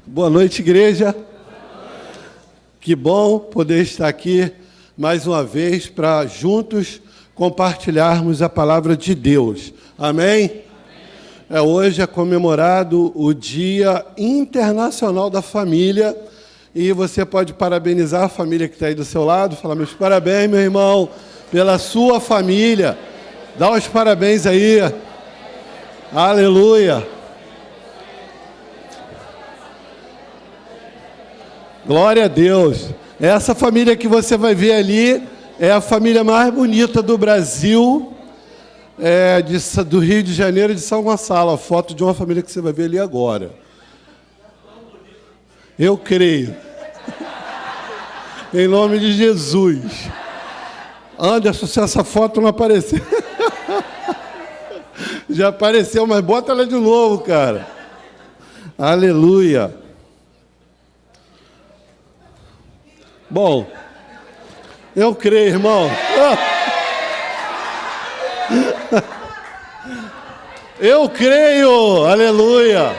Boa noite, igreja. Que bom poder estar aqui mais uma vez para juntos compartilharmos a palavra de Deus. Amém? Hoje é comemorado o Dia Internacional da Família e você pode parabenizar a família que está aí do seu lado, falar meus parabéns, meu irmão, pela sua família. Dá os parabéns aí. Aleluia. Glória a Deus. Essa família que você vai ver ali é a família mais bonita do Brasil, do Rio de Janeiro, de São Gonçalo. A foto de uma família que você vai ver ali agora. Eu creio. Em nome de Jesus. Anderson, se essa foto não aparecer... Já apareceu, mas bota ela de novo, cara. Aleluia. Bom, eu creio, irmão. Eu creio, aleluia.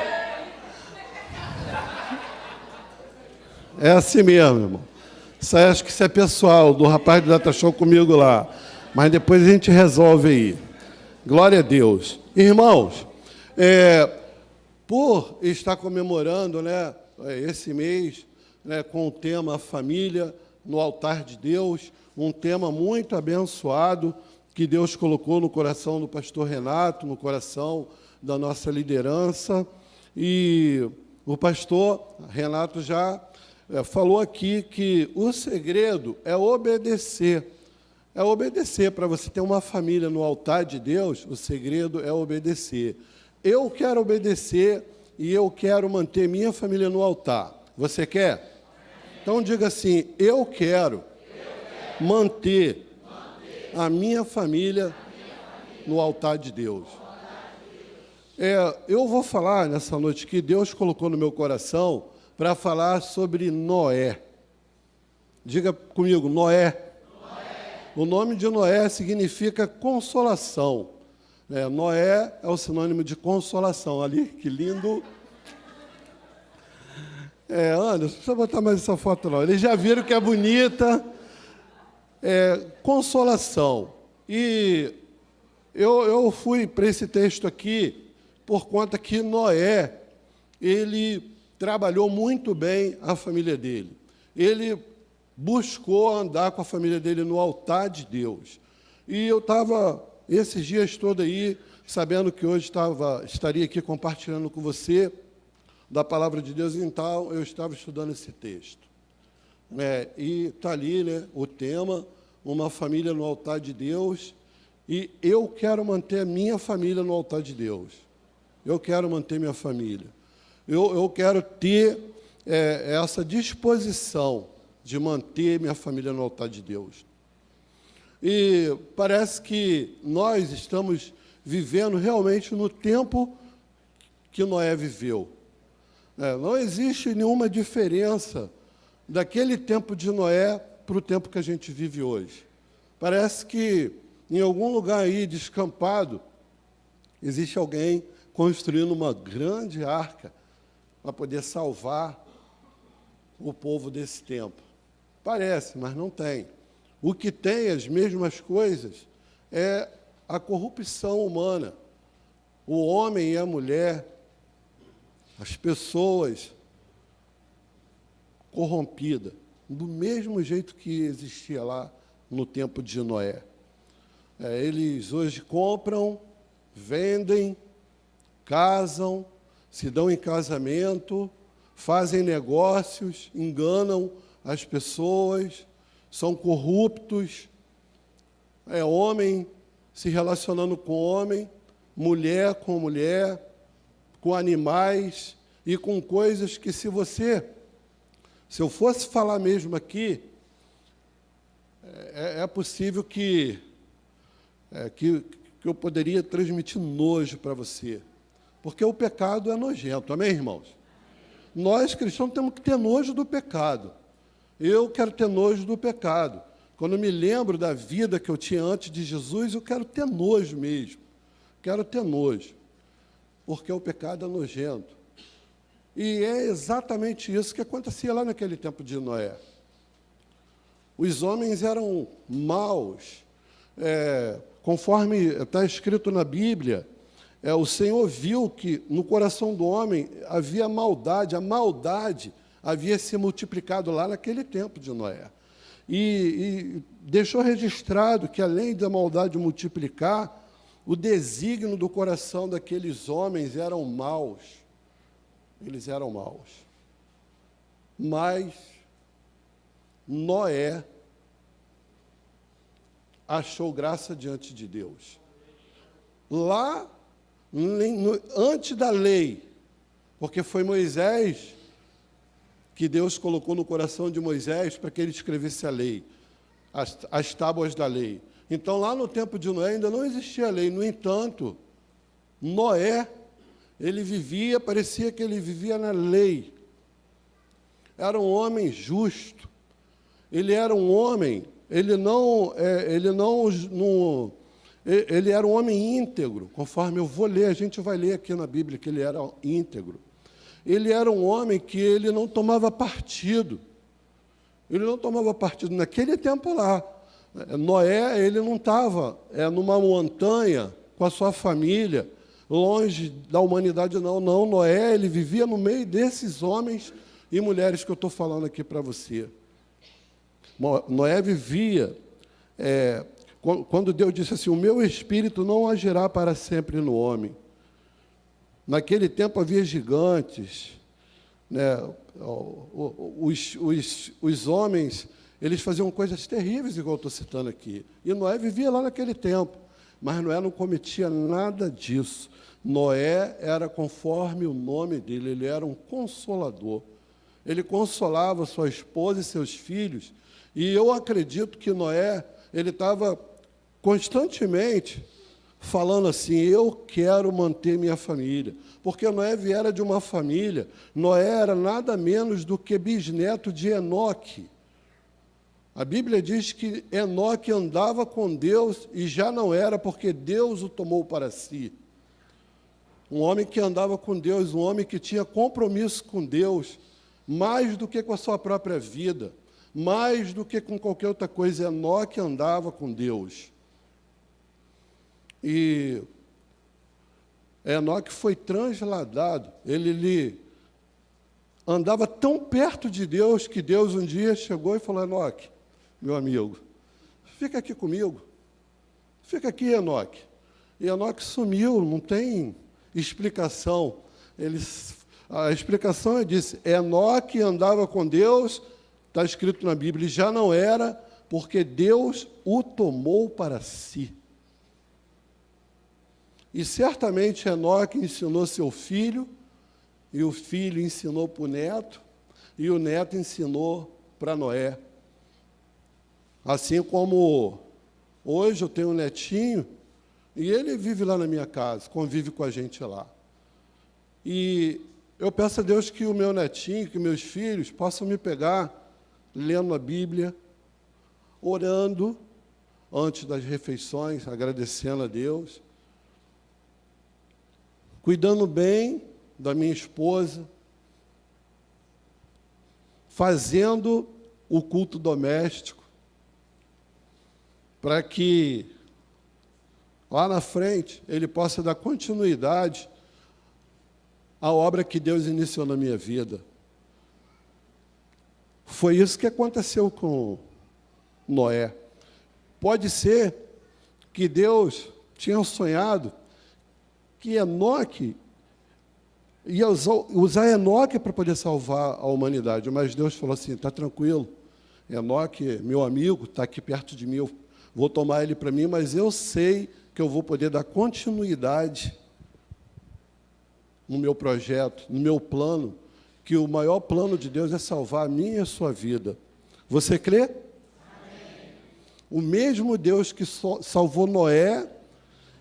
É assim mesmo, irmão. Isso aí, acho que isso é pessoal, do rapaz do Data Show comigo lá. Mas depois a gente resolve aí. Glória a Deus. Irmãos, por estar comemorando, esse mês, com o tema Família no Altar de Deus, um tema muito abençoado que Deus colocou no coração do pastor Renato, no coração da nossa liderança. E o pastor Renato já falou aqui que o segredo é obedecer. É obedecer. Para você ter uma família no altar de Deus, o segredo é obedecer. Eu quero obedecer e eu quero manter minha família no altar. Você quer? Então diga assim, eu quero manter a minha família no altar de Deus. Eu vou falar nessa noite que Deus colocou no meu coração para falar sobre Noé. Diga comigo, Noé. O nome de Noé significa consolação. Noé é o sinônimo de consolação. Ali, que lindo. Anderson, não precisa botar mais essa foto, não. Eles já viram que é bonita. Consolação. E eu fui para esse texto aqui por conta que Noé, ele trabalhou muito bem a família dele. Ele buscou andar com a família dele no altar de Deus. E eu estava, esses dias todos aí, sabendo que hoje estaria aqui compartilhando com você da palavra de Deus, então eu estava estudando esse texto. E está ali, o tema, uma família no altar de Deus, e eu quero manter a minha família no altar de Deus. Eu quero manter minha família. Eu quero ter essa disposição de manter minha família no altar de Deus. E parece que nós estamos vivendo realmente no tempo que Noé viveu. Não existe nenhuma diferença daquele tempo de Noé para o tempo que a gente vive hoje. Parece que em algum lugar aí descampado existe alguém construindo uma grande arca para poder salvar o povo desse tempo. Parece, mas não tem. O que tem as mesmas coisas é a corrupção humana. O homem e a mulher, as pessoas corrompidas, do mesmo jeito que existia lá no tempo de Noé. Eles hoje compram, vendem, casam, se dão em casamento, fazem negócios, enganam as pessoas, são corruptos, homem se relacionando com homem, mulher, com animais e com coisas que se eu fosse falar mesmo aqui, é possível que eu poderia transmitir nojo para você, porque o pecado é nojento, amém, irmãos? Nós, cristãos, temos que ter nojo do pecado. Eu quero ter nojo do pecado. Quando eu me lembro da vida que eu tinha antes de Jesus, eu quero ter nojo mesmo. Quero ter nojo. Porque o pecado é nojento. E é exatamente isso que acontecia lá naquele tempo de Noé. Os homens eram maus. Conforme está escrito na Bíblia, o Senhor viu que no coração do homem havia maldade, a maldade havia se multiplicado lá naquele tempo de Noé. E deixou registrado que, além da maldade multiplicar, o desígnio do coração daqueles homens eram maus. Eles eram maus. Mas Noé achou graça diante de Deus. Lá, antes da lei, porque foi Moisés que Deus colocou no coração de Moisés para que ele escrevesse a lei, as tábuas da lei. Então, lá no tempo de Noé ainda não existia lei. No entanto, Noé, parecia que ele vivia na lei. Era um homem justo. Ele era um homem, ele era um homem íntegro, conforme eu vou ler, a gente vai ler aqui na Bíblia que ele era íntegro. Ele era um homem que ele não tomava partido. Ele não tomava partido. Naquele tempo lá, Noé, ele não estava numa montanha com a sua família, longe da humanidade, não. Não, Noé, ele vivia no meio desses homens e mulheres que eu estou falando aqui para você. Noé vivia, quando Deus disse assim, o meu espírito não agirá para sempre no homem. Naquele tempo havia gigantes, né? Os homens, eles faziam coisas terríveis, igual eu estou citando aqui. E Noé vivia lá naquele tempo, mas Noé não cometia nada disso. Noé era conforme o nome dele, ele era um consolador. Ele consolava sua esposa e seus filhos, e eu acredito que Noé, ele estava constantemente falando assim, eu quero manter minha família. Porque Noé viera de uma família, Noé era nada menos do que bisneto de Enoque. A Bíblia diz que Enoque andava com Deus e já não era, porque Deus o tomou para si. Um homem que andava com Deus, um homem que tinha compromisso com Deus, mais do que com a sua própria vida, mais do que com qualquer outra coisa. Enoque andava com Deus. E Enoque foi transladado, ele andava tão perto de Deus que Deus um dia chegou e falou, Enoque, meu amigo, fica aqui comigo, fica aqui, Enoque. E Enoque sumiu, não tem explicação. A explicação é disso, Enoque andava com Deus, está escrito na Bíblia, e já não era, porque Deus o tomou para si. E certamente Enoque ensinou seu filho, e o filho ensinou para o neto, e o neto ensinou para Noé. Assim como hoje eu tenho um netinho, e ele vive lá na minha casa, convive com a gente lá. E eu peço a Deus que o meu netinho, que meus filhos possam me pegar, lendo a Bíblia, orando antes das refeições, agradecendo a Deus, cuidando bem da minha esposa, fazendo o culto doméstico, para que lá na frente ele possa dar continuidade à obra que Deus iniciou na minha vida. Foi isso que aconteceu com Noé. Pode ser que Deus tinha sonhado que Enoque ia usar Enoque para poder salvar a humanidade, mas Deus falou assim, está tranquilo, Enoque, meu amigo, está aqui perto de mim, eu vou tomar ele para mim, mas eu sei que eu vou poder dar continuidade no meu projeto, no meu plano, que o maior plano de Deus é salvar a minha e a sua vida. Você crê? Amém. O mesmo Deus que salvou Noé,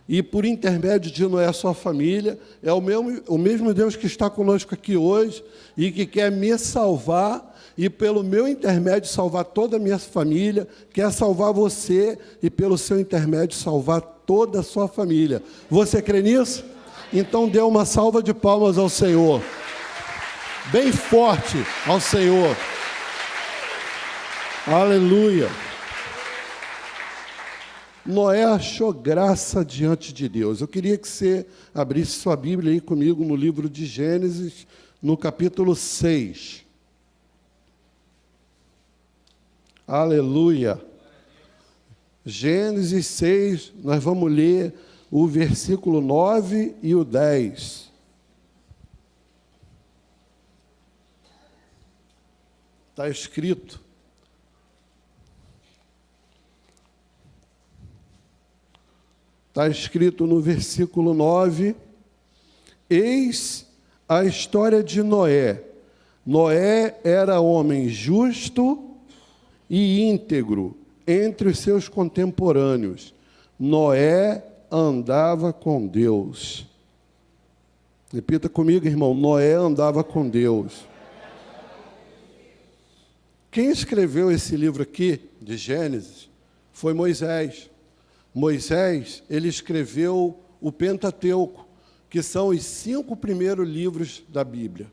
e por intermédio de Noé, a sua família, é o mesmo Deus que está conosco aqui hoje, e que quer me salvar, e pelo meu intermédio salvar toda a minha família, quer salvar você, e pelo seu intermédio salvar toda a sua família. Você crê nisso? Então dê uma salva de palmas ao Senhor. bem forte ao Senhor. Aleluia. Noé achou graça diante de Deus. Eu queria que você abrisse sua Bíblia aí comigo no livro de Gênesis, no capítulo 6. Aleluia. Gênesis 6, nós vamos ler o versículo 9 e o 10. Está escrito: no versículo 9, eis a história de Noé. Noé era homem justo e íntegro entre os seus contemporâneos. Noé andava com Deus. Repita comigo, irmão. Noé andava com Deus. Quem escreveu esse livro aqui, de Gênesis, foi Moisés. Moisés, ele escreveu o Pentateuco, que são os 5 primeiros livros da Bíblia.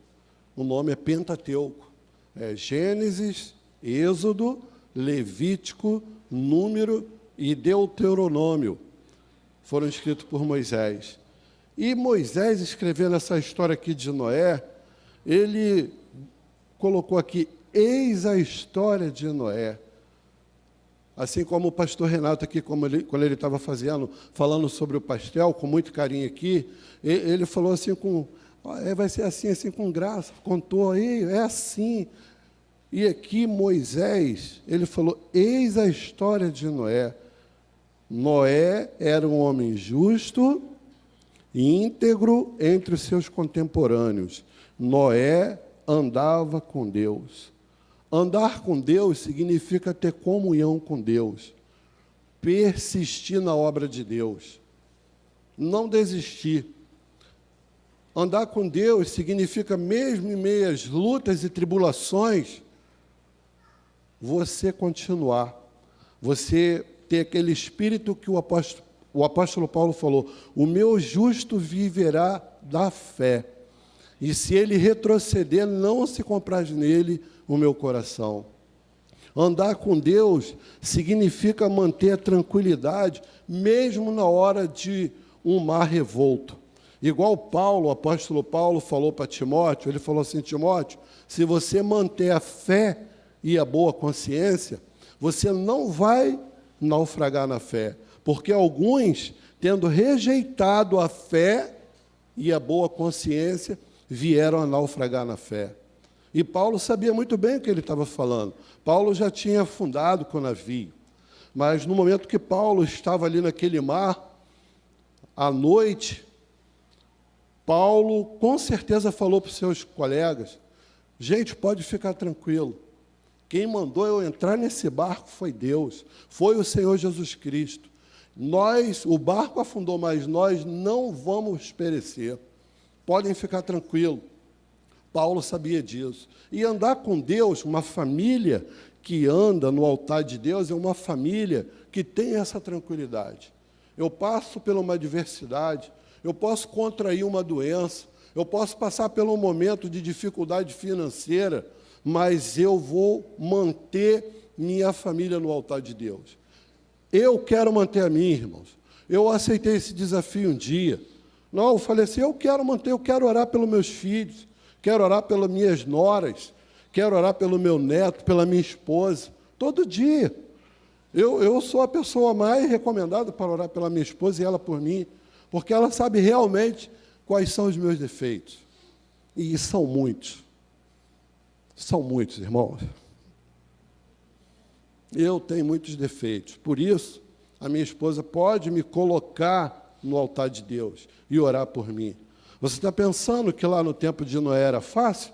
O nome é Pentateuco. É Gênesis, Êxodo, Levítico, Número e Deuteronômio. Foram escritos por Moisés. E Moisés, escrevendo essa história aqui de Noé, ele colocou aqui: eis a história de Noé. Assim como o pastor Renato aqui, quando ele estava falando sobre o pastel, com muito carinho aqui, ele falou assim vai ser assim, assim com graça, contou aí, é assim. E aqui Moisés, ele falou: eis a história de Noé. Noé era um homem justo e íntegro entre os seus contemporâneos. Noé andava com Deus. Andar com Deus significa ter comunhão com Deus, persistir na obra de Deus, não desistir. Andar com Deus significa, mesmo em meio às lutas e tribulações, você continuar, você ter aquele espírito que o apóstolo Paulo falou: o meu justo viverá da fé, e se ele retroceder, não se compraz nele o meu coração. Andar com Deus significa manter a tranquilidade, mesmo na hora de um mar revolto. Igual Paulo, o apóstolo Paulo falou para Timóteo, ele falou assim: Timóteo, se você manter a fé e a boa consciência, você não vai naufragar na fé, porque alguns, tendo rejeitado a fé e a boa consciência, vieram a naufragar na fé. E Paulo sabia muito bem o que ele estava falando. Paulo já tinha afundado com o navio, mas no momento que Paulo estava ali naquele mar, à noite, Paulo com certeza falou para os seus colegas: gente, pode ficar tranquilo, quem mandou eu entrar nesse barco foi Deus, foi o Senhor Jesus Cristo. O barco afundou, mas nós não vamos perecer. Podem ficar tranquilos. Paulo sabia disso. E andar com Deus, uma família que anda no altar de Deus, é uma família que tem essa tranquilidade. Eu passo por uma adversidade, eu posso contrair uma doença, eu posso passar por um momento de dificuldade financeira, mas eu vou manter minha família no altar de Deus. Eu quero manter a minha, irmãos. Eu aceitei esse desafio um dia. Não, eu falei assim: eu quero orar pelos meus filhos, quero orar pelas minhas noras, quero orar pelo meu neto, pela minha esposa, todo dia. Eu sou a pessoa mais recomendada para orar pela minha esposa e ela por mim, porque ela sabe realmente quais são os meus defeitos. E são muitos. São muitos, irmãos. Eu tenho muitos defeitos. Por isso, a minha esposa pode me colocar no altar de Deus e orar por mim. Você está pensando que lá no tempo de Noé era fácil?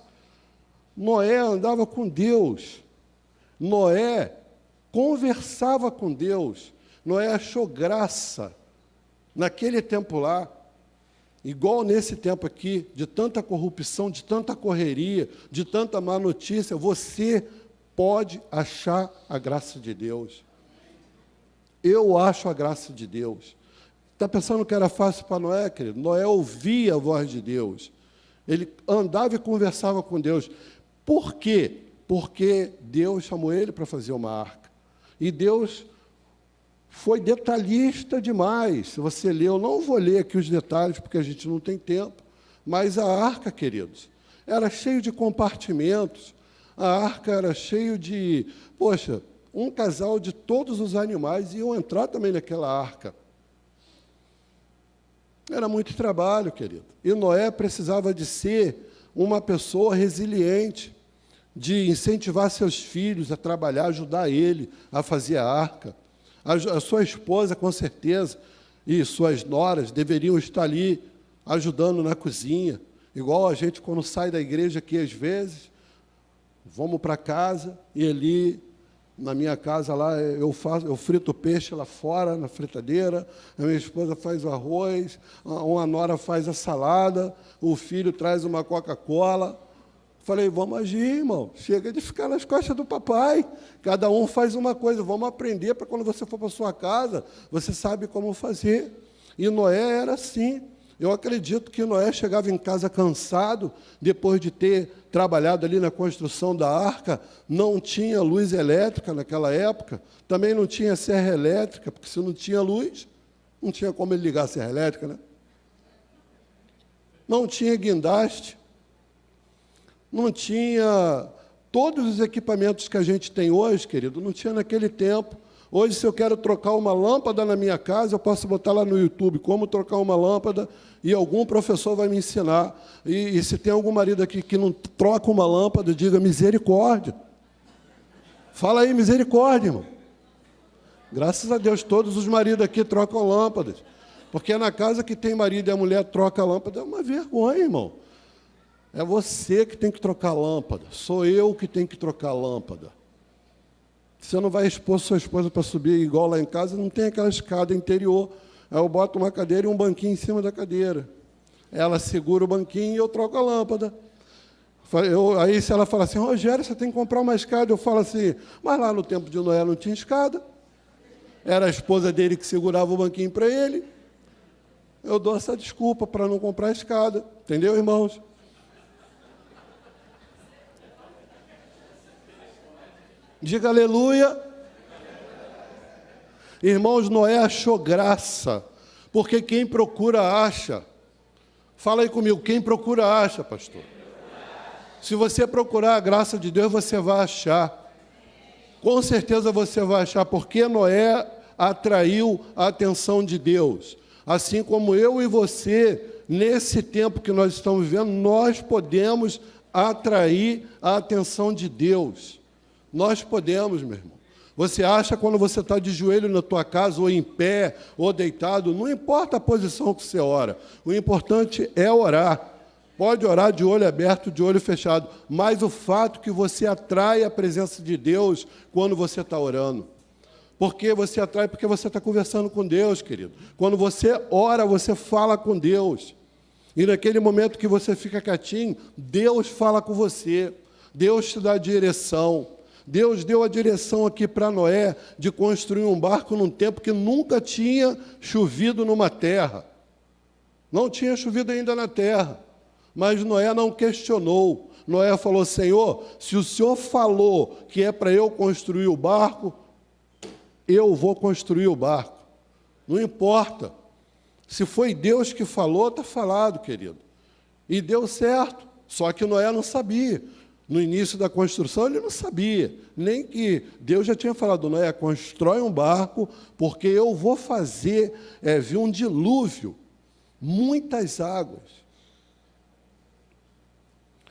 Noé andava com Deus. Noé conversava com Deus. Noé achou graça naquele tempo lá, igual nesse tempo aqui, de tanta corrupção, de tanta correria, de tanta má notícia. Você pode achar a graça de Deus. Eu acho a graça de Deus. Está pensando que era fácil para Noé, querido? Noé ouvia a voz de Deus. Ele andava e conversava com Deus. Por quê? Porque Deus chamou ele para fazer uma arca. E Deus foi detalhista demais. Se você ler, eu não vou ler aqui os detalhes, porque a gente não tem tempo, mas a arca, queridos, era cheio de compartimentos, a arca era cheio de... Poxa, um casal de todos os animais iam entrar também naquela arca. Era muito trabalho, querido. E Noé precisava de ser uma pessoa resiliente, de incentivar seus filhos a trabalhar, ajudar ele a fazer a arca. A sua esposa, com certeza, e suas noras deveriam estar ali ajudando na cozinha. Igual a gente, quando sai da igreja aqui, às vezes, vamos para casa e ali, na minha casa lá, eu frito peixe lá fora, na fritadeira, a minha esposa faz o arroz, uma nora faz a salada, o filho traz uma Coca-Cola. Falei, vamos agir, irmão, chega de ficar nas costas do papai, cada um faz uma coisa, vamos aprender para quando você for para a sua casa, você sabe como fazer. E Noé era assim. Eu acredito que Noé chegava em casa cansado, depois de ter trabalhado ali na construção da arca, não tinha luz elétrica naquela época, também não tinha serra elétrica, porque se não tinha luz, não tinha como ele ligar a serra elétrica, né? Não tinha guindaste, não tinha todos os equipamentos que a gente tem hoje, querido, não tinha naquele tempo. Hoje, se eu quero trocar uma lâmpada na minha casa, eu posso botar lá no YouTube como trocar uma lâmpada e algum professor vai me ensinar. E se tem algum marido aqui que não troca uma lâmpada, diga misericórdia. Fala aí, misericórdia, irmão. Graças a Deus, todos os maridos aqui trocam lâmpadas. Porque na casa que tem marido e a mulher troca a lâmpada, é uma vergonha, irmão. É você que tem que trocar a lâmpada. Sou eu que tenho que trocar a lâmpada. Você não vai expor sua esposa para subir igual lá em casa, não tem aquela escada interior. Aí eu boto uma cadeira e um banquinho em cima da cadeira. Ela segura o banquinho e eu troco a lâmpada. Aí se ela fala assim, Rogério, você tem que comprar uma escada. Eu falo assim, mas lá no tempo de Noé não tinha escada. Era a esposa dele que segurava o banquinho para ele. Eu dou essa desculpa para não comprar a escada. Entendeu, irmãos? Diga aleluia. Irmãos, Noé achou graça, porque quem procura acha. Fala aí comigo, quem procura acha, pastor. Se você procurar a graça de Deus, você vai achar. Com certeza você vai achar, porque Noé atraiu a atenção de Deus. Assim como eu e você, nesse tempo que nós estamos vivendo, nós podemos atrair a atenção de Deus. Nós podemos, meu irmão. Você acha quando você está de joelho na tua casa, ou em pé, ou deitado, não importa a posição que você ora. O importante é orar. Pode orar de olho aberto, de olho fechado, mas o fato que você atrai a presença de Deus quando você está orando. Porque você atrai porque você está conversando com Deus, querido. Quando você ora, você fala com Deus. E naquele momento que você fica quietinho, Deus fala com você. Deus te dá direção. Deus deu a direção aqui para Noé de construir um barco num tempo que nunca tinha chovido numa terra. Não tinha chovido ainda na terra. Mas Noé não questionou. Noé falou, Senhor, se o Senhor falou que é para eu construir o barco, eu vou construir o barco. Não importa. Se foi Deus que falou, está falado, querido. E deu certo. Só que Noé não sabia. No início da construção, ele não sabia, nem que Deus já tinha falado, Noé, constrói um barco, porque eu vou fazer, vir um dilúvio, muitas águas.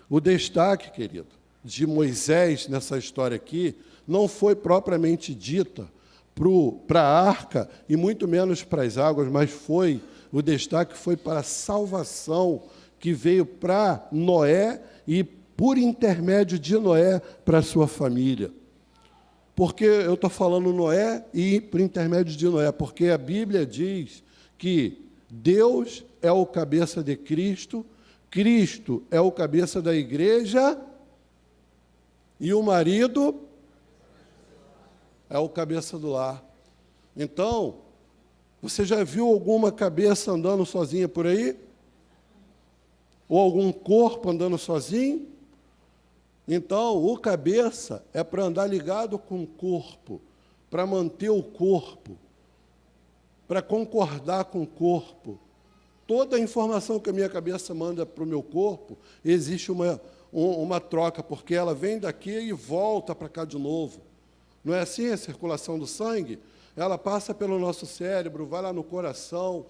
O destaque, querido, de Moisés nessa história aqui, não foi propriamente dita para a arca, e muito menos para as águas, mas o destaque foi para a salvação que veio para Noé e por intermédio de Noé para a sua família. Porque eu estou falando Noé e por intermédio de Noé, porque a Bíblia diz que Deus é o cabeça de Cristo, Cristo é o cabeça da igreja e o marido é o cabeça do lar. Então, você já viu alguma cabeça andando sozinha por aí? Ou algum corpo andando sozinho? Então, o cabeça é para andar ligado com o corpo, para manter o corpo, para concordar com o corpo. Toda a informação que a minha cabeça manda para o meu corpo, existe uma troca, porque ela vem daqui e volta para cá de novo. Não é assim a circulação do sangue? Ela passa pelo nosso cérebro, vai lá no coração,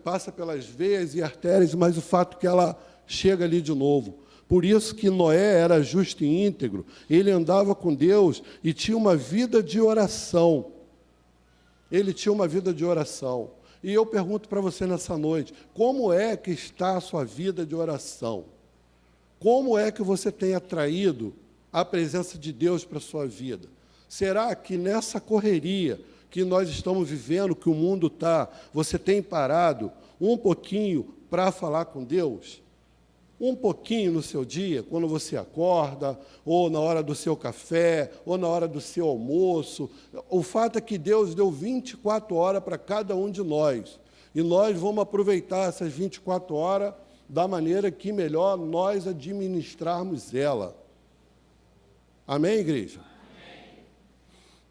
passa pelas veias e artérias, mas o fato é que ela chega ali de novo. Por isso que Noé era justo e íntegro. Ele andava com Deus e tinha uma vida de oração. Ele tinha uma vida de oração. E eu pergunto para você nessa noite, como é que está a sua vida de oração? Como é que você tem atraído a presença de Deus para a sua vida? Será que nessa correria que nós estamos vivendo, que o mundo está, você tem parado um pouquinho para falar com Deus? Um pouquinho no seu dia, quando você acorda, ou na hora do seu café, ou na hora do seu almoço. O fato é que Deus deu 24 horas para cada um de nós. E nós vamos aproveitar essas 24 horas da maneira que melhor nós administrarmos ela. Amém, igreja? Amém.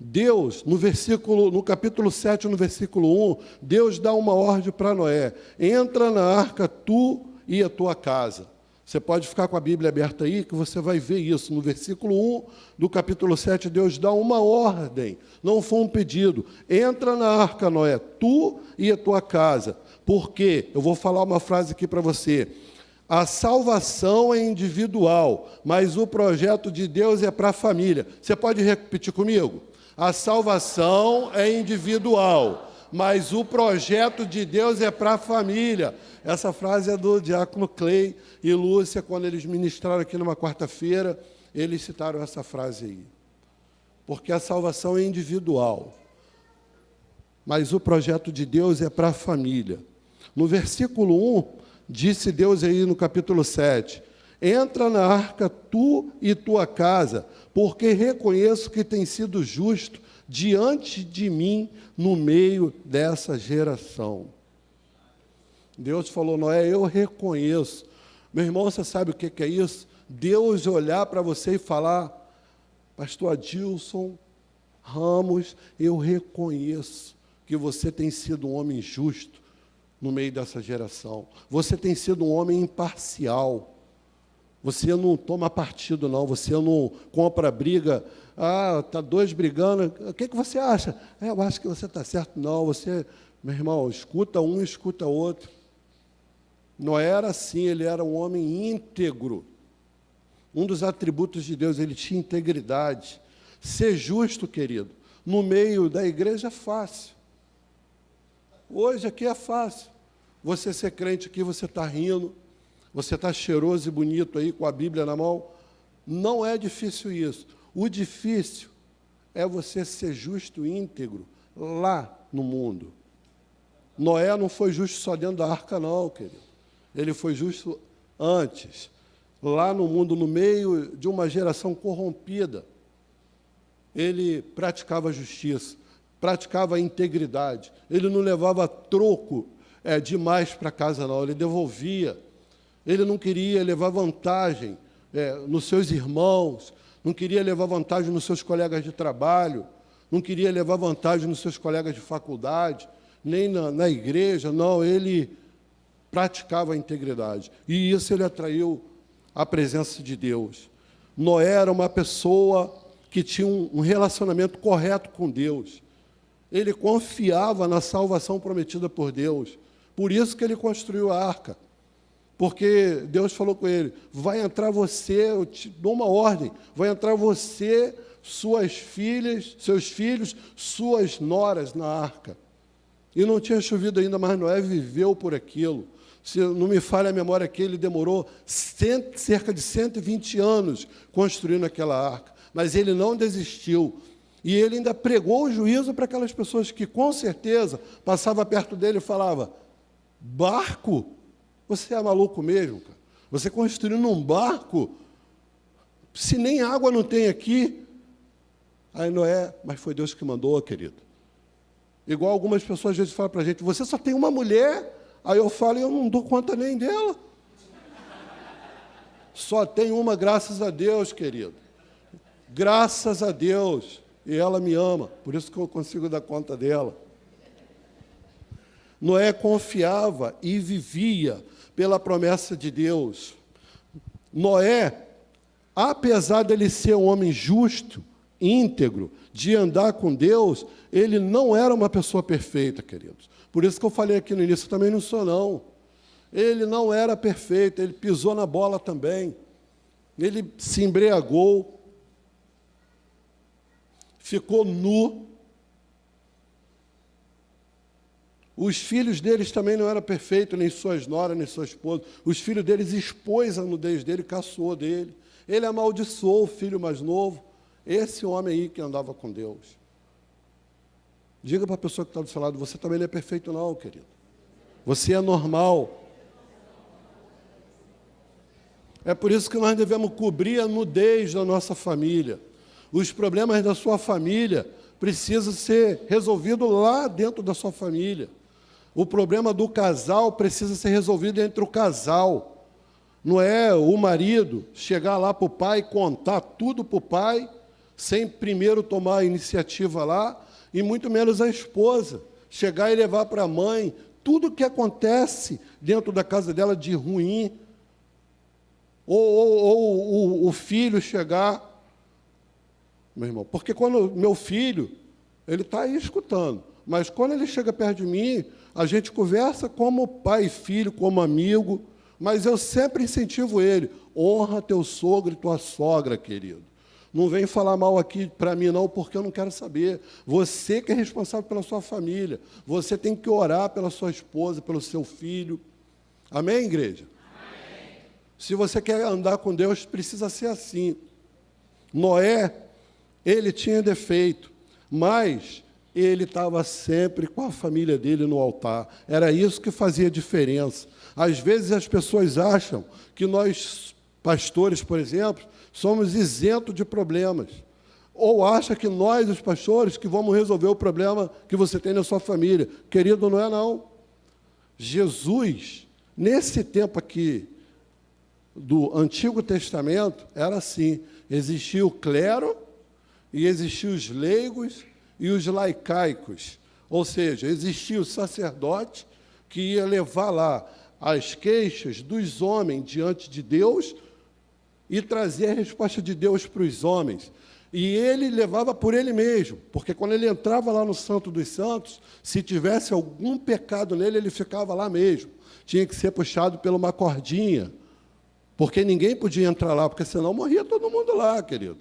Deus, no capítulo 7, no versículo 1, Deus dá uma ordem para Noé: entra na arca tu e a tua casa. Você pode ficar com a Bíblia aberta aí, que você vai ver isso. No versículo 1 do capítulo 7, Deus dá uma ordem, não foi um pedido. Entra na arca, Noé, tu e a tua casa. Porque, eu vou falar uma frase aqui para você, a salvação é individual, mas o projeto de Deus é para a família. Você pode repetir comigo? A salvação é individual, mas o projeto de Deus é para a família. Essa frase é do diácono Clay e Lúcia, quando eles ministraram aqui numa quarta-feira, eles citaram essa frase aí. Porque a salvação é individual, mas o projeto de Deus é para a família. No versículo 1, disse Deus aí no capítulo 7, entra na arca tu e tua casa, porque reconheço que tem sido justo diante de mim no meio dessa geração. Deus falou, Noé, eu reconheço. Meu irmão, você sabe o que é isso? Deus olhar para você e falar, pastor Adilson Ramos, eu reconheço que você tem sido um homem justo no meio dessa geração. Você tem sido um homem imparcial. Você não toma partido, não. Você não compra briga. Ah, está dois brigando. O que você acha? Eu acho que você está certo. Não, você, meu irmão, escuta um e escuta outro. Não era assim, ele era um homem íntegro. Um dos atributos de Deus, ele tinha integridade. Ser justo, querido, no meio da igreja é fácil. Hoje aqui é fácil. Você ser crente aqui, você está rindo, você está cheiroso e bonito aí com a Bíblia na mão. Não é difícil isso. O difícil é você ser justo e íntegro lá no mundo. Noé não foi justo só dentro da arca, não, querido. Ele foi justo antes, lá no mundo, no meio de uma geração corrompida. Ele praticava a justiça, praticava a integridade. Ele não levava troco demais para casa, não. Ele devolvia. Ele não queria levar vantagem nos seus irmãos, não queria levar vantagem nos seus colegas de trabalho, não queria levar vantagem nos seus colegas de faculdade, nem na igreja, não. Ele praticava a integridade. E isso ele atraiu a presença de Deus. Noé era uma pessoa que tinha um relacionamento correto com Deus. Ele confiava na salvação prometida por Deus. Por isso que ele construiu a arca. Porque Deus falou com ele, vai entrar você, eu te dou uma ordem, vai entrar você, suas filhas, seus filhos, suas noras na arca. E não tinha chovido ainda, mas Noé viveu por aquilo. Se não me falha a memória que ele demorou cerca de 120 anos construindo aquela arca. Mas ele não desistiu. E ele ainda pregou o juízo para aquelas pessoas que, com certeza, passavam perto dele e falavam, barco? Você é maluco mesmo, cara? Você construindo um barco? Se nem água não tem aqui. Aí Noé, mas foi Deus que mandou, querido. Igual algumas pessoas às vezes falam para a gente, você só tem uma mulher? Aí eu falo, eu não dou conta nem dela. Só tem uma, graças a Deus, querido. Graças a Deus. E ela me ama, por isso que eu consigo dar conta dela. Noé confiava e vivia pela promessa de Deus. Noé, apesar dele ser um homem justo, íntegro, de andar com Deus, ele não era uma pessoa perfeita, queridos. Por isso que eu falei aqui no início, eu também não sou, não. Ele não era perfeito, ele pisou na bola também. Ele se embriagou, ficou nu. Os filhos deles também não eram perfeitos, nem suas noras, nem sua esposa. Os filhos deles expôs a nudez dele, caçoou dele. Ele amaldiçoou o filho mais novo. Esse homem aí que andava com Deus. Diga para a pessoa que está do seu lado, você também não é perfeito não, querido. Você é normal. É por isso que nós devemos cobrir a nudez da nossa família. Os problemas da sua família precisam ser resolvidos lá dentro da sua família. O problema do casal precisa ser resolvido entre o casal. Não é o marido chegar lá para o pai, contar tudo para o pai, sem primeiro tomar a iniciativa lá, e muito menos a esposa chegar e levar para a mãe tudo o que acontece dentro da casa dela de ruim. Ou o filho chegar, meu irmão, porque quando meu filho, ele está aí escutando, mas quando ele chega perto de mim, a gente conversa como pai e filho, como amigo, mas eu sempre incentivo ele, honra teu sogro e tua sogra, querido. Não vem falar mal aqui para mim, não, porque eu não quero saber. Você que é responsável pela sua família, você tem que orar pela sua esposa, pelo seu filho. Amém, igreja? Amém. Se você quer andar com Deus, precisa ser assim. Noé, ele tinha defeito, mas ele estava sempre com a família dele no altar. Era isso que fazia diferença. Às vezes as pessoas acham que nós, pastores, por exemplo, somos isentos de problemas. Ou acha que nós, os pastores, que vamos resolver o problema que você tem na sua família. Querido, não é não. Jesus, nesse tempo aqui do Antigo Testamento, era assim. Existia o clero e existia os leigos e os laicaicos. Ou seja, existia o sacerdote que ia levar lá as queixas dos homens diante de Deus e trazer a resposta de Deus para os homens. E ele levava por ele mesmo, porque quando ele entrava lá no Santo dos Santos, se tivesse algum pecado nele, ele ficava lá mesmo. Tinha que ser puxado por uma cordinha, porque ninguém podia entrar lá, porque senão morria todo mundo lá, querido.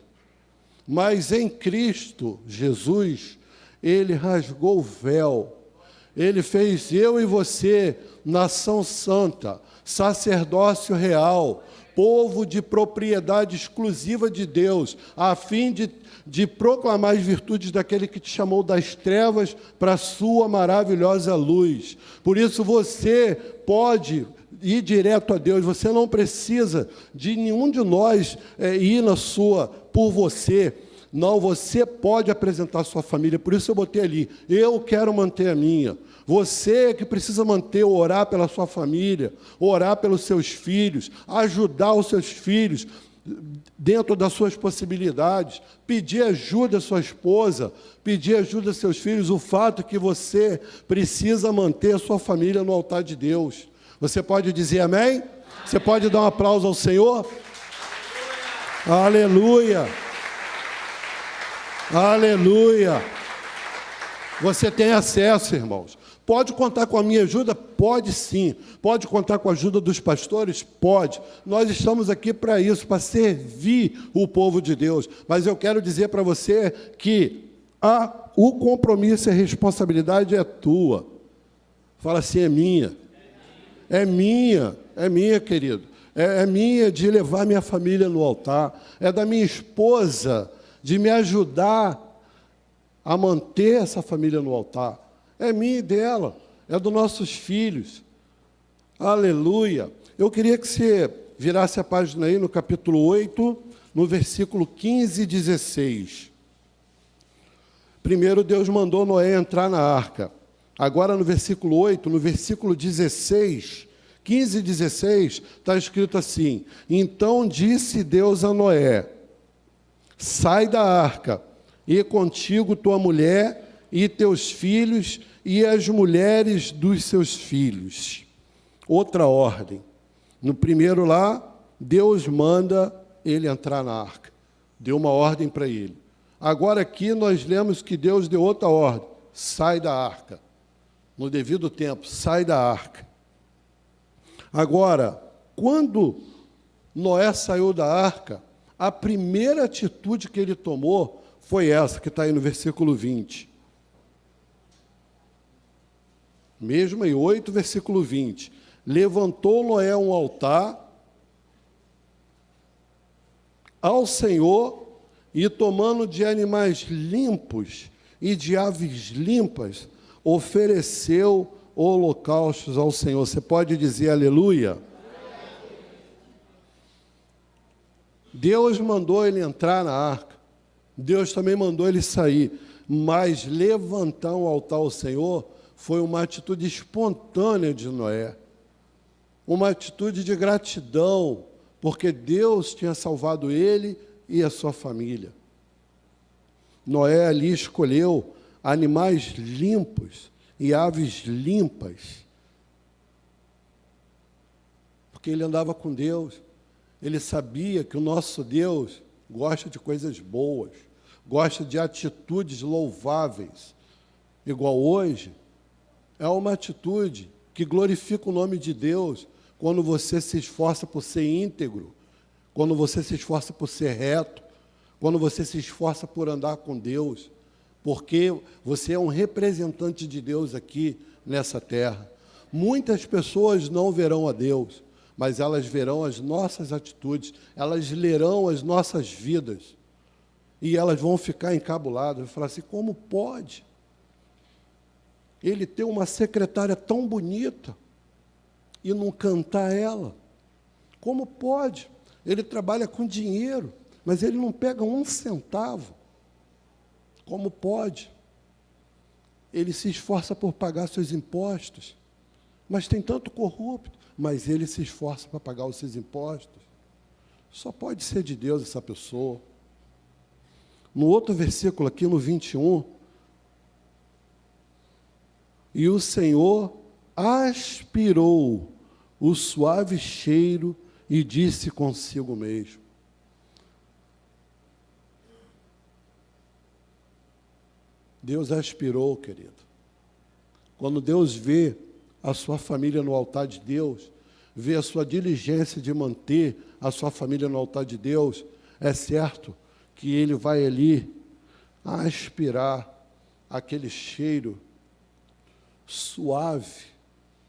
Mas em Cristo Jesus, ele rasgou o véu. Ele fez eu e você, nação santa, sacerdócio real, povo de propriedade exclusiva de Deus, a fim de proclamar as virtudes daquele que te chamou das trevas para a sua maravilhosa luz. Por isso você pode ir direto a Deus, você não precisa de nenhum de nós ir por você. Não, você pode apresentar a sua família, por isso eu botei ali, eu quero manter a minha. Você que precisa manter, orar pela sua família, orar pelos seus filhos, ajudar os seus filhos dentro das suas possibilidades, pedir ajuda à sua esposa, pedir ajuda aos seus filhos, o fato é que você precisa manter a sua família no altar de Deus. Você pode dizer amém? Você pode dar um aplauso ao Senhor? Aleluia! Aleluia! Você tem acesso, irmãos. Pode contar com a minha ajuda? Pode sim. Pode contar com a ajuda dos pastores? Pode. Nós estamos aqui para isso, para servir o povo de Deus. Mas eu quero dizer para você que o compromisso e a responsabilidade é tua. Fala assim, é minha. É minha, querido. É minha de levar minha família no altar. É da minha esposa de me ajudar a manter essa família no altar. É minha e dela, é dos nossos filhos. Aleluia. Eu queria que você virasse a página aí no capítulo 8, no versículo 15 e 16. Primeiro Deus mandou Noé entrar na arca. Agora no versículo 8, no versículo 16, 15:16, está escrito assim: então disse Deus a Noé: sai da arca, e contigo tua mulher e teus filhos e as mulheres dos seus filhos. Outra ordem. No primeiro lá, Deus manda ele entrar na arca. Deu uma ordem para ele. Agora aqui nós lemos que Deus deu outra ordem. Sai da arca. No devido tempo, sai da arca. Agora, quando Noé saiu da arca, a primeira atitude que ele tomou foi essa, que está aí no versículo 20. Mesmo em 8, versículo 20. Levantou Noé um altar ao Senhor, e tomando de animais limpos e de aves limpas, ofereceu holocaustos ao Senhor. Você pode dizer aleluia? Deus mandou ele entrar na arca. Deus também mandou ele sair. Mas levantar um altar ao Senhor foi uma atitude espontânea de Noé. Uma atitude de gratidão, porque Deus tinha salvado ele e a sua família. Noé ali escolheu animais limpos e aves limpas, porque ele andava com Deus. Ele sabia que o nosso Deus gosta de coisas boas, gosta de atitudes louváveis. Igual hoje, é uma atitude que glorifica o nome de Deus quando você se esforça por ser íntegro, quando você se esforça por ser reto, quando você se esforça por andar com Deus, porque você é um representante de Deus aqui nessa terra. Muitas pessoas não verão a Deus, mas elas verão as nossas atitudes, elas lerão as nossas vidas, e elas vão ficar encabuladas, vão falar assim: como pode ele ter uma secretária tão bonita e não cantar ela? Como pode? Ele trabalha com dinheiro, mas ele não pega um centavo. Como pode? Ele se esforça por pagar seus impostos, mas tem tanto corrupto, mas ele se esforça para pagar os seus impostos. Só pode ser de Deus essa pessoa. No outro versículo aqui, no 21, e o Senhor aspirou o suave cheiro e disse consigo mesmo. Deus aspirou, querido. Quando Deus vê a sua família no altar de Deus, vê a sua diligência de manter a sua família no altar de Deus, é certo que Ele vai ali aspirar aquele cheiro suave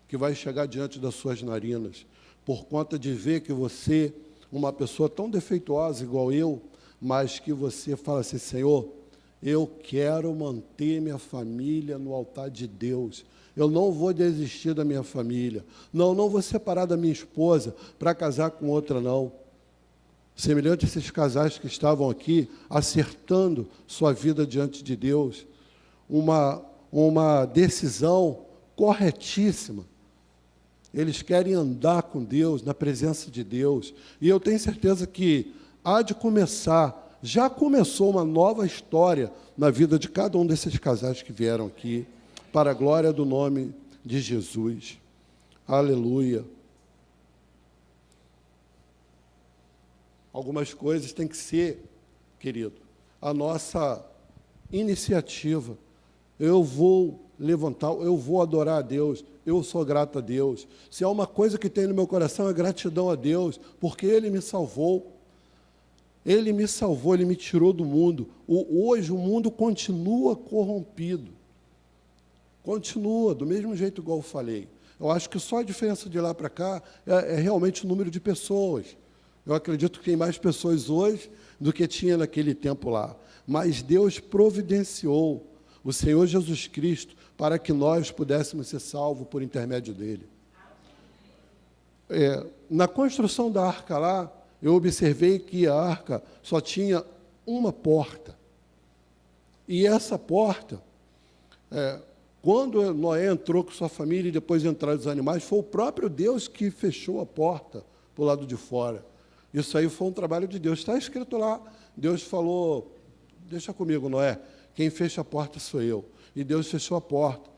que vai chegar diante das suas narinas, por conta de ver que você, uma pessoa tão defeituosa igual eu, mas que você fala assim: Senhor, eu quero manter minha família no altar de Deus. Eu não vou desistir da minha família. Não vou separar da minha esposa para casar com outra, não. Semelhante a esses casais que estavam aqui, acertando sua vida diante de Deus. Uma decisão corretíssima. Eles querem andar com Deus, na presença de Deus. E eu tenho certeza que há de começar, já começou uma nova história na vida de cada um desses casais que vieram aqui, para a glória do nome de Jesus. Aleluia. Algumas coisas têm que ser, querido, a nossa iniciativa. Eu vou levantar, eu vou adorar a Deus, eu sou grato a Deus. Se há uma coisa que tem no meu coração, é gratidão a Deus, porque Ele me salvou. Ele me salvou, Ele me tirou do mundo. Hoje o mundo continua corrompido. Continua, do mesmo jeito igual eu falei. Eu acho que só a diferença de lá para cá é realmente o número de pessoas. Eu acredito que tem mais pessoas hoje do que tinha naquele tempo lá. Mas Deus providenciou o Senhor Jesus Cristo para que nós pudéssemos ser salvos por intermédio dele. Na construção da arca lá, eu observei que a arca só tinha uma porta. E essa porta, Quando Noé entrou com sua família e depois entraram os animais, foi o próprio Deus que fechou a porta para o lado de fora. Isso aí foi um trabalho de Deus. Está escrito lá. Deus falou, deixa comigo, Noé, quem fecha a porta sou eu. E Deus fechou a porta.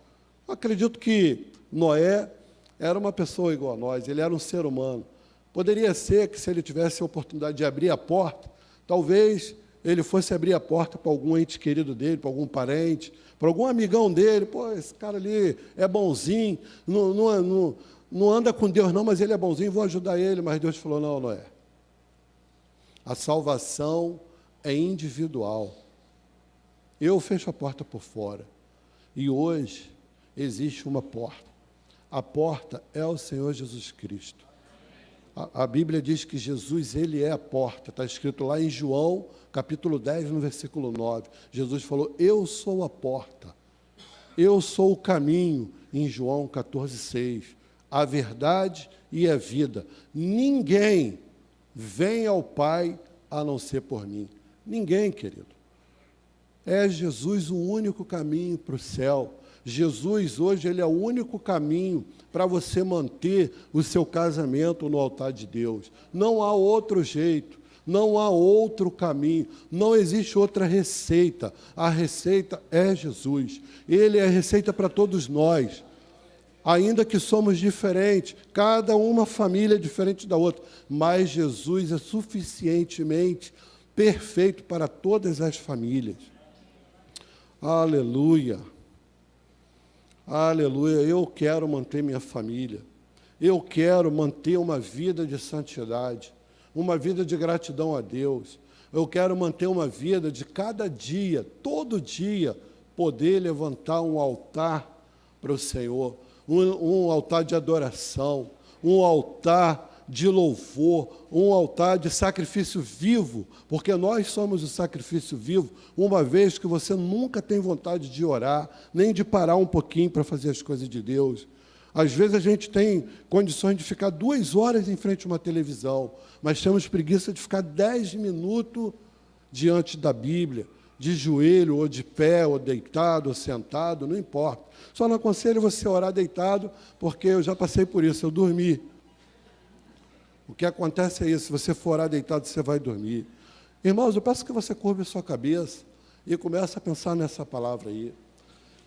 Eu acredito que Noé era uma pessoa igual a nós, ele era um ser humano. Poderia ser que, se ele tivesse a oportunidade de abrir a porta, talvez ele fosse abrir a porta para algum ente querido dele, para algum parente, para algum amigão dele. Pô, esse cara ali é bonzinho, não anda com Deus não, mas ele é bonzinho, vou ajudar ele. Mas Deus falou, não, Noé. A salvação é individual. Eu fecho a porta por fora. E hoje existe uma porta. A porta é o Senhor Jesus Cristo. A Bíblia diz que Jesus, ele é a porta. Está escrito lá em João, capítulo 10, no versículo 9. Jesus falou, eu sou a porta. Eu sou o caminho, em João 14, 6. A verdade e a vida. Ninguém vem ao Pai a não ser por mim. Ninguém, querido. É Jesus o único caminho para o céu. Jesus, hoje, ele é o único caminho para você manter o seu casamento no altar de Deus. Não há outro jeito, não há outro caminho, não existe outra receita. A receita é Jesus. Ele é a receita para todos nós. Ainda que somos diferentes, cada uma família é diferente da outra, mas Jesus é suficientemente perfeito para todas as famílias. Aleluia. Aleluia, eu quero manter minha família, eu quero manter uma vida de santidade, uma vida de gratidão a Deus, eu quero manter uma vida de cada dia, todo dia, poder levantar um altar para o Senhor, um altar de adoração, um altar de louvor, um altar de sacrifício vivo, porque nós somos o sacrifício vivo, uma vez que você nunca tem vontade de orar, nem de parar um pouquinho para fazer as coisas de Deus. Às vezes a gente tem condições de ficar 2 horas em frente a uma televisão, mas temos preguiça de ficar 10 minutos diante da Bíblia, de joelho, ou de pé, ou deitado, ou sentado, não importa. Só não aconselho você a orar deitado, porque eu já passei por isso, eu dormi. O que acontece é isso, se você for orar deitado, você vai dormir. Irmãos, eu peço que você curve a sua cabeça e comece a pensar nessa palavra aí.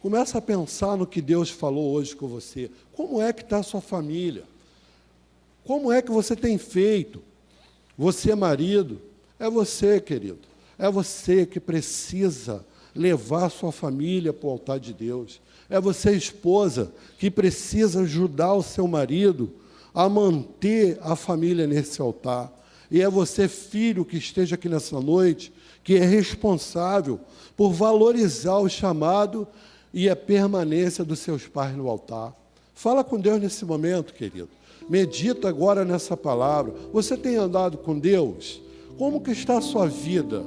Comece a pensar no que Deus falou hoje com você. Como é que está a sua família? Como é que você tem feito? Você, marido, é você, querido. É você que precisa levar a sua família para o altar de Deus. É você, esposa, que precisa ajudar o seu marido a manter a família nesse altar. E é você, filho, que esteja aqui nessa noite, que é responsável por valorizar o chamado e a permanência dos seus pais no altar. Fala com Deus nesse momento, querido. Medita agora nessa palavra. Você tem andado com Deus? Como que está a sua vida?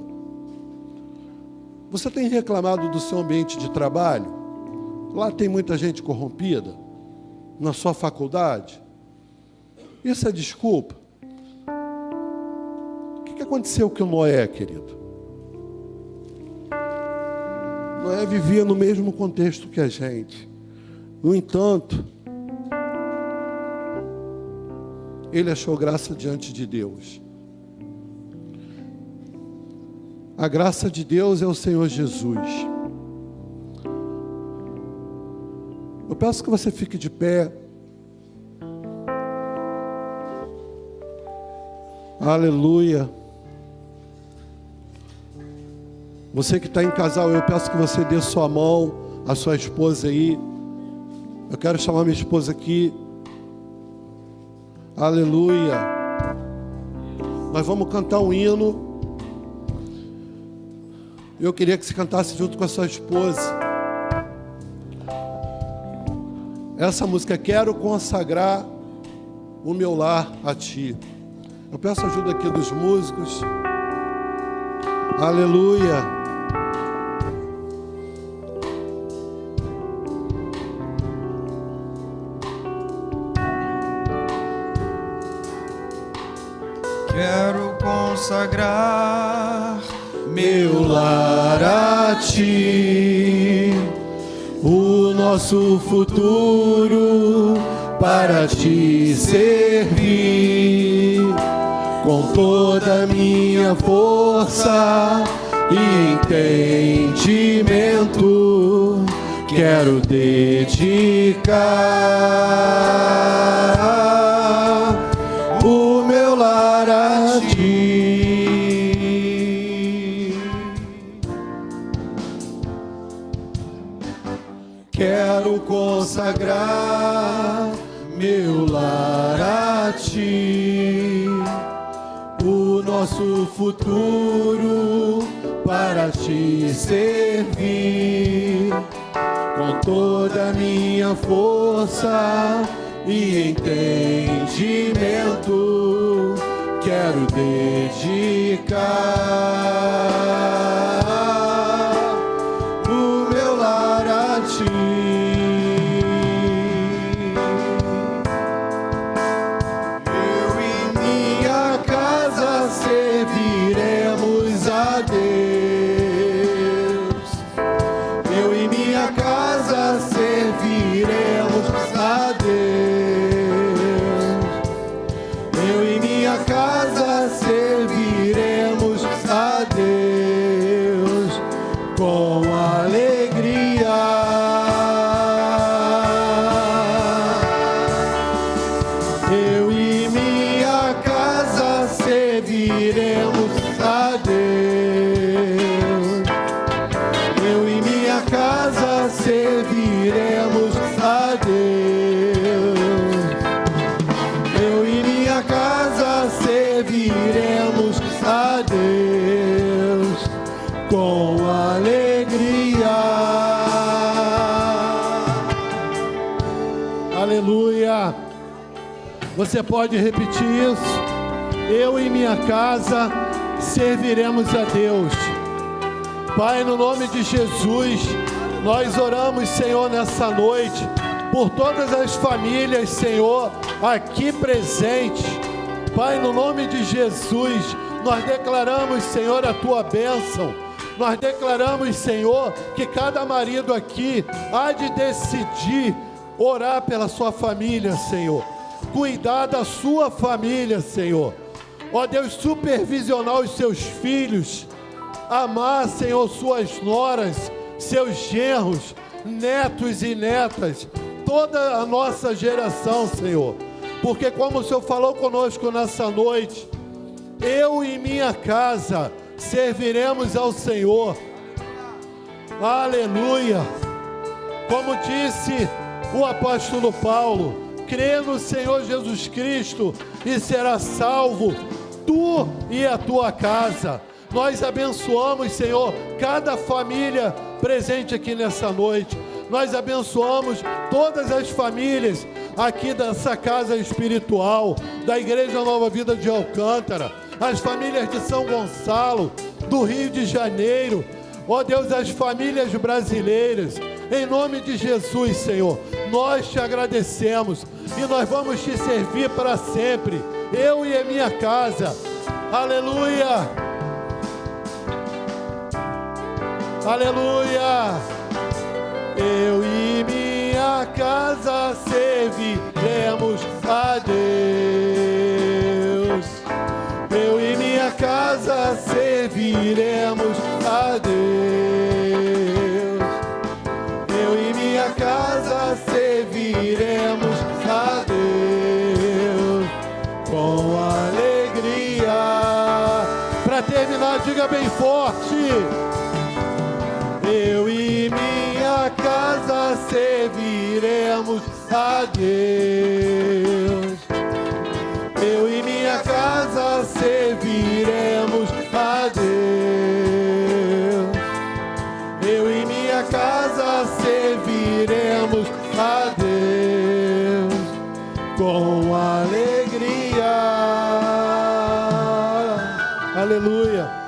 Você tem reclamado do seu ambiente de trabalho? Lá tem muita gente corrompida? Na sua faculdade? Isso é desculpa? O que aconteceu com Noé, querido? Noé vivia no mesmo contexto que a gente. No entanto, ele achou graça diante de Deus. A graça de Deus é o Senhor Jesus. Eu peço que você fique de pé. Aleluia. Você que está em casal, eu peço que você dê sua mão à sua esposa aí. Eu quero chamar minha esposa aqui. Aleluia. Nós vamos cantar um hino. Eu queria que você cantasse junto com a sua esposa. Essa música, quero consagrar o meu lar a ti. Eu peço ajuda aqui dos músicos. Aleluia. Quero consagrar meu lar a ti, o nosso nosso futuro para te servir com toda a minha força e entendimento. Quero dedicar o meu lar a ti. Quero consagrar meu lar a ti, o nosso futuro para te servir com toda a minha força e entendimento. Quero dedicar o meu lar a ti. Eu e minha casa serviremos a Deus. Eu e minha casa serviremos a Deus. Eu e minha casa serviremos a Deus com alegria. Eu e minha casa serviremos a Deus. Eu e minha casa serviremos a Deus. Eu e minha casa serviremos a Deus com alegria. Aleluia. Você pode repetir isso? Eu e minha casa serviremos a Deus. Pai, no nome de Jesus, nós oramos, Senhor, nessa noite, por todas as famílias, Senhor, aqui presentes. Pai, no nome de Jesus, nós declaramos, Senhor, a Tua bênção. Nós declaramos, Senhor, que cada marido aqui há de decidir orar pela sua família, Senhor. Cuidar da sua família, Senhor. Ó Deus, supervisionar os seus filhos. Amar, Senhor, suas noras, seus genros, netos e netas, toda a nossa geração, Senhor. Porque como o Senhor falou conosco nessa noite, eu e minha casa serviremos ao Senhor. Aleluia. Como disse o apóstolo Paulo, crê no Senhor Jesus Cristo e será salvo, tu e a tua casa. Nós abençoamos, Senhor, cada família presente aqui nessa noite. Nós abençoamos todas as famílias aqui dessa casa espiritual, da Igreja Nova Vida de Alcântara, as famílias de São Gonçalo, do Rio de Janeiro, ó Deus, as famílias brasileiras. Em nome de Jesus, Senhor, nós te agradecemos e nós vamos te servir para sempre, eu e a minha casa. Aleluia. Aleluia! Eu e minha casa serviremos a Deus. Eu e minha casa serviremos a Deus. Eu e minha casa serviremos a Deus com alegria. Para terminar, diga bem forte. Eu e minha casa serviremos a Deus. Eu e minha casa serviremos a Deus. Eu e minha casa serviremos a Deus com alegria. Aleluia.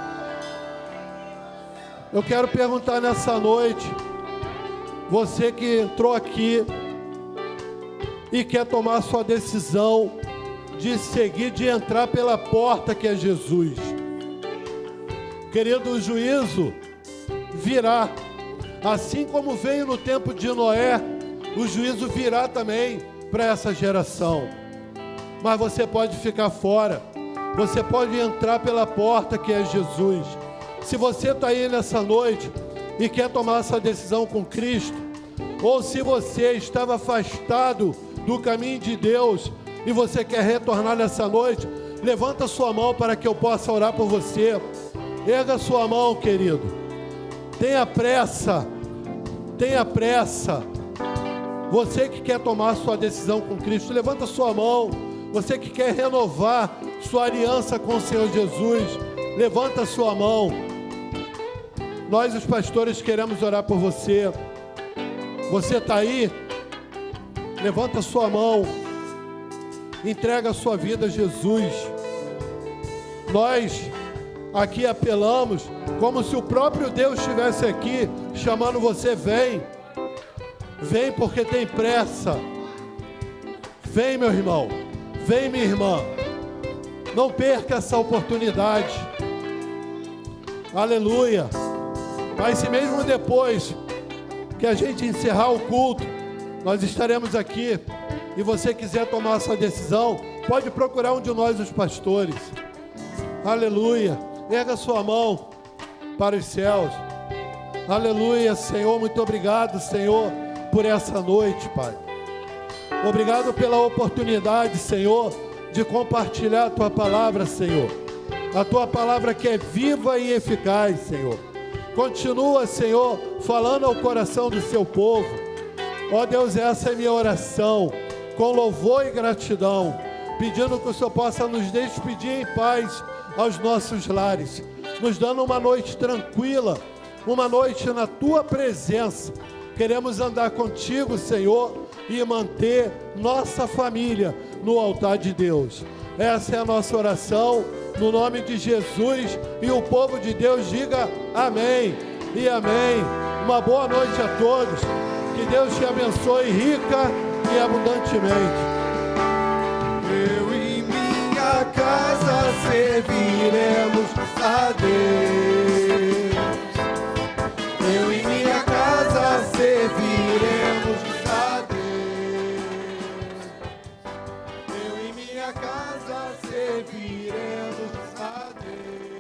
Eu quero perguntar nessa noite, você que entrou aqui e quer tomar sua decisão de seguir, de entrar pela porta que é Jesus. Querido, o juízo virá, assim como veio no tempo de Noé, O juízo virá também para essa geração. Mas você pode ficar fora. Você pode entrar pela porta que é Jesus. Se você está aí nessa noite e quer tomar essa decisão com Cristo, ou se você estava afastado do caminho de Deus e você quer retornar nessa noite, levanta sua mão para que eu possa orar por você. Erga sua mão, querido. Tenha pressa. Tenha pressa. Você que quer tomar sua decisão com Cristo, levanta sua mão. Você que quer renovar sua aliança com o Senhor Jesus, levanta sua mão. Nós, os pastores, queremos orar por você. Você está aí? Levanta sua mão. Entrega a sua vida a Jesus. Nós aqui apelamos como se o próprio Deus estivesse aqui chamando você. Vem. Vem porque tem pressa. Vem, meu irmão. Vem, minha irmã. Não perca essa oportunidade. Aleluia. Mas se mesmo depois que a gente encerrar o culto, nós estaremos aqui, e você quiser tomar essa decisão, pode procurar um de nós, os pastores. Aleluia. Erga sua mão para os céus. Aleluia, Senhor. Muito obrigado, Senhor, por essa noite, Pai. Obrigado pela oportunidade, Senhor, de compartilhar a Tua palavra, Senhor. A Tua palavra que é viva e eficaz, Senhor. Continua, Senhor, falando ao coração do Seu povo. Ó Deus, essa é minha oração, com louvor e gratidão, pedindo que o Senhor possa nos despedir em paz aos nossos lares, nos dando uma noite tranquila, uma noite na Tua presença. Queremos andar contigo, Senhor, e manter nossa família no altar de Deus. Essa é a nossa oração, no nome de Jesus, e o povo de Deus diga amém e amém. Uma boa noite a todos, que Deus te abençoe rica e abundantemente. Eu e minha casa serviremos a Deus. Eu e minha casa serviremos a Deus. Eu e minha casa serviremos a Deus.